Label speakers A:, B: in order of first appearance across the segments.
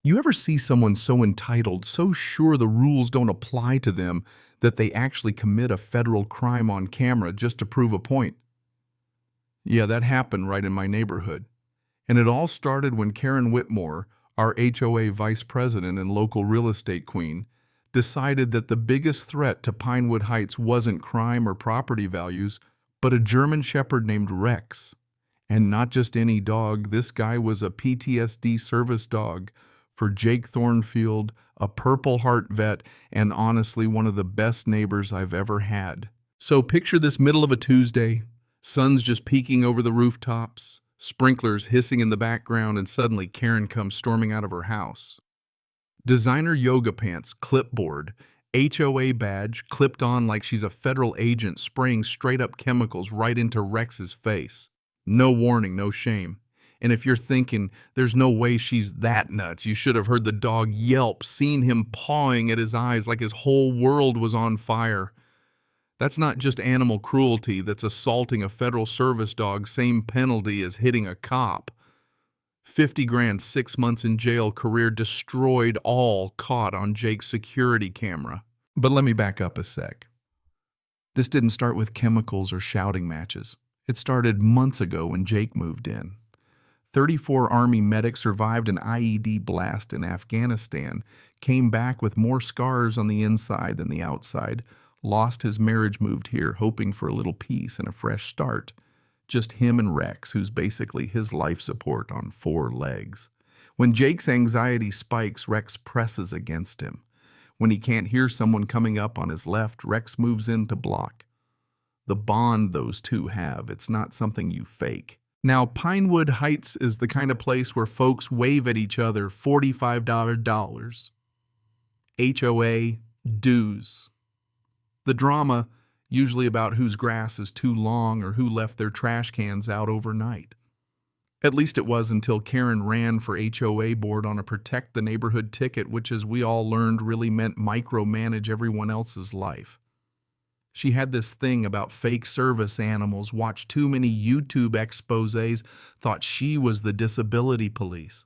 A: You ever see someone so entitled, so sure the rules don't apply to them, that they actually commit a federal crime on camera just to prove a point? Yeah, that happened right in my neighborhood. And it all started when Karen Whitmore, our HOA vice president and local real estate queen, decided that the biggest threat to Pinewood Heights wasn't crime or property values, but a German Shepherd named Rex. And not just any dog, this guy was a PTSD service dog for Jake Thornfield, a Purple Heart vet, and honestly one of the best neighbors I've ever had. So picture this middle of a Tuesday, sun's just peeking over the rooftops, sprinklers hissing in the background, and suddenly Karen comes storming out of her house. Designer yoga pants, clipboard, HOA badge clipped on like she's a federal agent spraying straight up chemicals right into Rex's face. No warning, no shame. And if you're thinking, there's no way she's that nuts, you should have heard the dog yelp, seen him pawing at his eyes like his whole world was on fire. That's not just animal cruelty, that's assaulting a federal service dog, same penalty as hitting a cop. 50 grand, 6 months in jail, career destroyed, all caught on Jake's security camera. But let me back up a sec. This didn't start with chemicals or shouting matches. It started months ago when Jake moved in. 34 Army medics survived an IED blast in Afghanistan, came back with more scars on the inside than the outside, lost his marriage, moved here, hoping for a little peace and a fresh start. Just him and Rex, who's basically his life support on 4 legs. When Jake's anxiety spikes, Rex presses against him. When he can't hear someone coming up on his left, Rex moves in to block. The bond those two have, it's not something you fake. Now, Pinewood Heights is the kind of place where folks wave at each other $45. HOA dues. The drama, usually about whose grass is too long or who left their trash cans out overnight. At least it was until Karen ran for HOA board on a Protect the Neighborhood ticket, which, as we all learned, really meant micromanage everyone else's life. She had this thing about fake service animals, watched too many YouTube exposés, thought she was the disability police.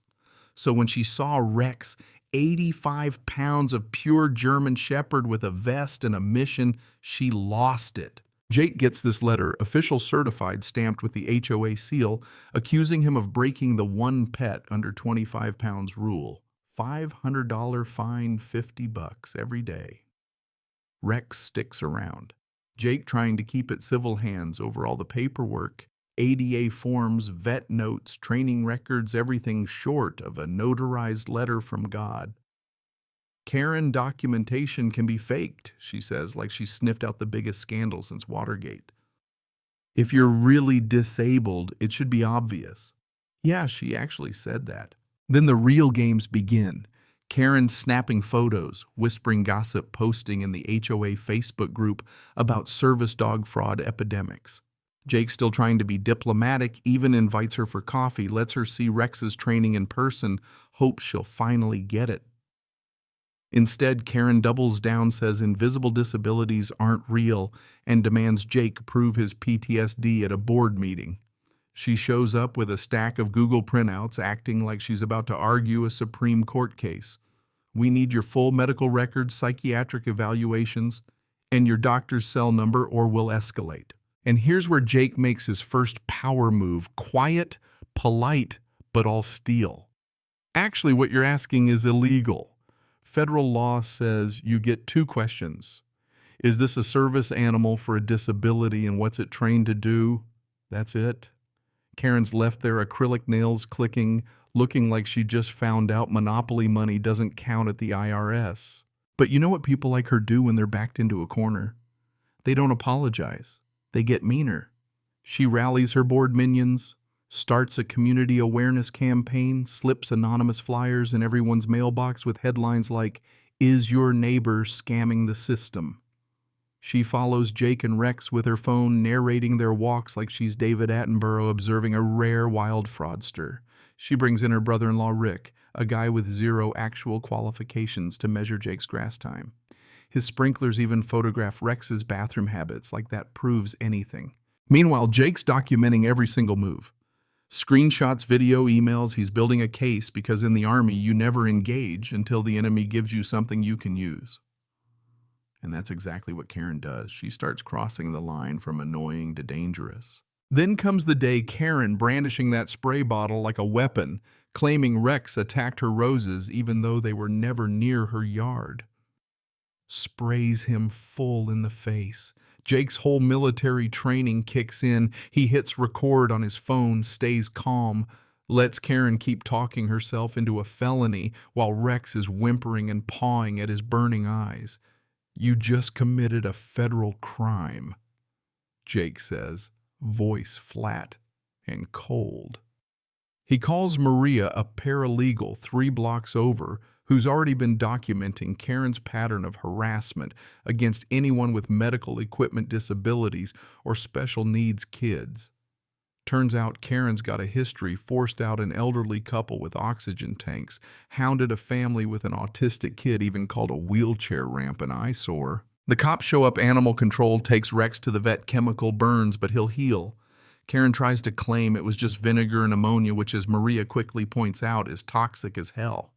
A: So when she saw Rex, 85 pounds of pure German Shepherd with a vest and a mission, she lost it. Jake gets this letter, official certified, stamped with the HOA seal, accusing him of breaking the one pet under 25 pounds rule. $500 fine, $50 every day. Rex sticks around. Jake trying to keep it civil hands over all the paperwork, ADA forms, vet notes, training records, everything short of a notarized letter from God. Karen documentation can be faked, she says, like she sniffed out the biggest scandal since Watergate. If you're really disabled, it should be obvious. Yeah, she actually said that. Then the real games begin. Karen snapping photos, whispering gossip, posting in the HOA Facebook group about service dog fraud epidemics. Jake, still trying to be diplomatic, even invites her for coffee, lets her see Rex's training in person, hopes she'll finally get it. Instead, Karen doubles down, says invisible disabilities aren't real, and demands Jake prove his PTSD at a board meeting. She shows up with a stack of Google printouts, acting like she's about to argue a Supreme Court case. We need your full medical records, psychiatric evaluations, and your doctor's cell number, or we'll escalate. And here's where Jake makes his first power move. Quiet, polite, but all steel. Actually, what you're asking is illegal. Federal law says you get 2 questions. Is this a service animal for a disability, and what's it trained to do? That's it. Karen's left there, acrylic nails clicking, looking like she just found out monopoly money doesn't count at the IRS. But you know what people like her do when they're backed into a corner? They don't apologize. They get meaner. She rallies her board minions, starts a community awareness campaign, slips anonymous flyers in everyone's mailbox with headlines like, "Is your neighbor scamming the system?" She follows Jake and Rex with her phone, narrating their walks like she's David Attenborough observing a rare wild fraudster. She brings in her brother-in-law Rick, a guy with 0 actual qualifications to measure Jake's grass time. His sprinklers even photograph Rex's bathroom habits, like that proves anything. Meanwhile, Jake's documenting every single move. Screenshots, video, emails, he's building a case because in the Army you never engage until the enemy gives you something you can use. And that's exactly what Karen does. She starts crossing the line from annoying to dangerous. Then comes the day Karen brandishing that spray bottle like a weapon, claiming Rex attacked her roses even though they were never near her yard. Sprays him full in the face. Jake's whole military training kicks in. He hits record on his phone, stays calm, lets Karen keep talking herself into a felony while Rex is whimpering and pawing at his burning eyes. "You just committed a federal crime," Jake says, voice flat and cold. He calls Maria a paralegal 3 blocks over who's already been documenting Karen's pattern of harassment against anyone with medical equipment disabilities or special needs kids. Turns out Karen's got a history, forced out an elderly couple with oxygen tanks, hounded a family with an autistic kid, even called a wheelchair ramp an eyesore. The cops show up, animal control takes Rex to the vet, chemical burns, but he'll heal. Karen tries to claim it was just vinegar and ammonia, which, as Maria quickly points out, is toxic as hell.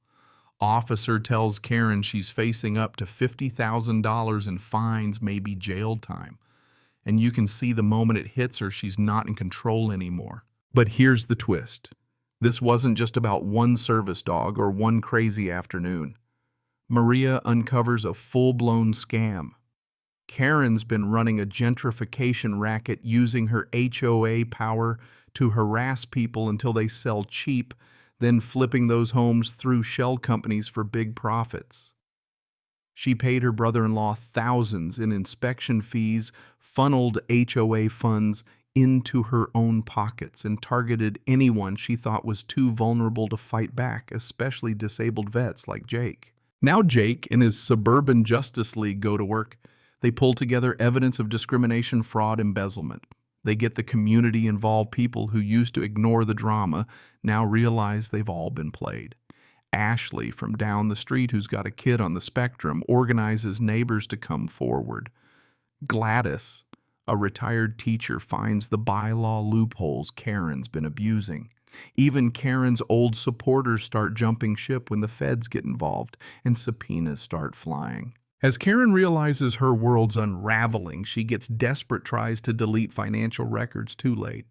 A: Officer tells Karen she's facing up to $50,000 in fines, maybe jail time. And you can see the moment it hits her, she's not in control anymore. But here's the twist. This wasn't just about one service dog or one crazy afternoon. Maria uncovers a full-blown scam. Karen's been running a gentrification racket using her HOA power to harass people until they sell cheap, then flipping those homes through shell companies for big profits. She paid her brother-in-law thousands in inspection fees, funneled HOA funds into her own pockets, and targeted anyone she thought was too vulnerable to fight back, especially disabled vets like Jake. Now Jake and his suburban Justice League go to work. They pull together evidence of discrimination, fraud, embezzlement. They get the community involved. People who used to ignore the drama now realize they've all been played. Ashley from down the street, who's got a kid on the spectrum, organizes neighbors to come forward. Gladys, a retired teacher, finds the bylaw loopholes Karen's been abusing. Even Karen's old supporters start jumping ship when the feds get involved and subpoenas start flying. As Karen realizes her world's unraveling, she gets desperate, tries to delete financial records, too late.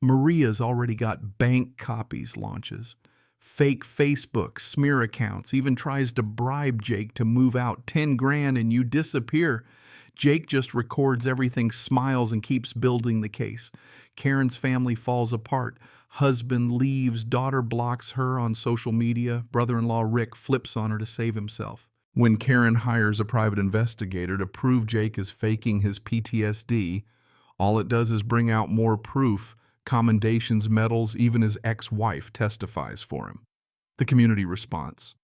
A: Maria's already got bank copies launches, fake Facebook, smear accounts, even tries to bribe Jake to move out. 10 grand and you disappear. Jake just records everything, smiles, and keeps building the case. Karen's family falls apart. Husband leaves, daughter blocks her on social media. Brother-in-law Rick flips on her to save himself. When Karen hires a private investigator to prove Jake is faking his PTSD, all it does is bring out more proof, commendations, medals, even his ex-wife testifies for him. The community response.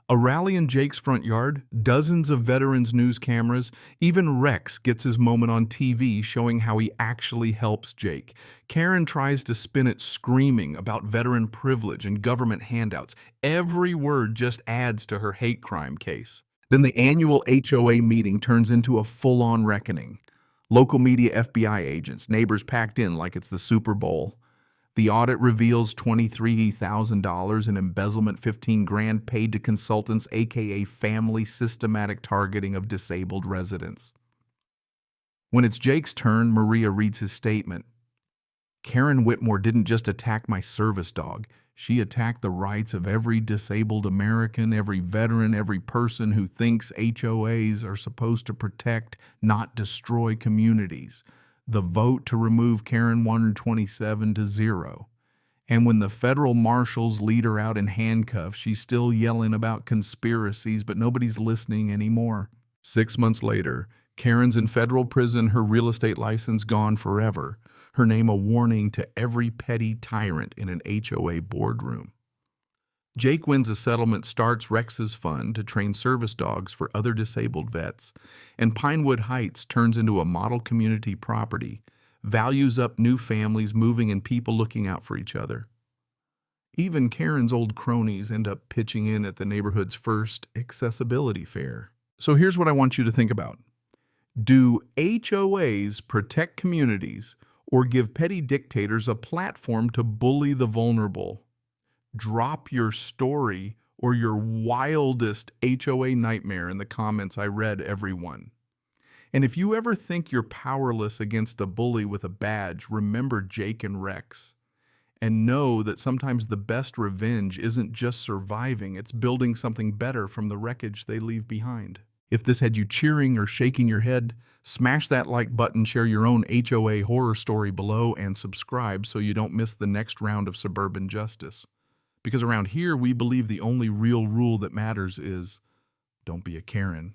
A: A rally in Jake's front yard, dozens of veterans' news cameras, even Rex gets his moment on TV showing how he actually helps Jake. Karen tries to spin it screaming about veteran privilege and government handouts. Every word just adds to her hate crime case. Then the annual HOA meeting turns into a full-on reckoning. Local media, FBI agents, neighbors packed in like it's the Super Bowl. The audit reveals $23,000 in embezzlement, 15 grand paid to consultants, aka family systematic targeting of disabled residents. When it's Jake's turn, Maria reads his statement. Karen Whitmore didn't just attack my service dog. She attacked the rights of every disabled American, every veteran, every person who thinks HOAs are supposed to protect, not destroy communities. The vote to remove Karen 127 to 0. And when the federal marshals lead her out in handcuffs, she's still yelling about conspiracies, but nobody's listening anymore. 6 months later, Karen's in federal prison, her real estate license gone forever, her name a warning to every petty tyrant in an HOA boardroom. Jake wins a settlement, starts Rex's fund to train service dogs for other disabled vets, and Pinewood Heights turns into a model community property, values up new families moving and people looking out for each other. Even Karen's old cronies end up pitching in at the neighborhood's first accessibility fair. So here's what I want you to think about. Do HOAs protect communities, or give petty dictators a platform to bully the vulnerable. Drop your story or your wildest HOA nightmare in the comments. I read every one. And if you ever think you're powerless against a bully with a badge, remember Jake and Rex. And know that sometimes the best revenge isn't just surviving, it's building something better from the wreckage they leave behind. If this had you cheering or shaking your head, smash that like button, share your own HOA horror story below, and subscribe so you don't miss the next round of suburban justice. Because around here, we believe the only real rule that matters is don't be a Karen.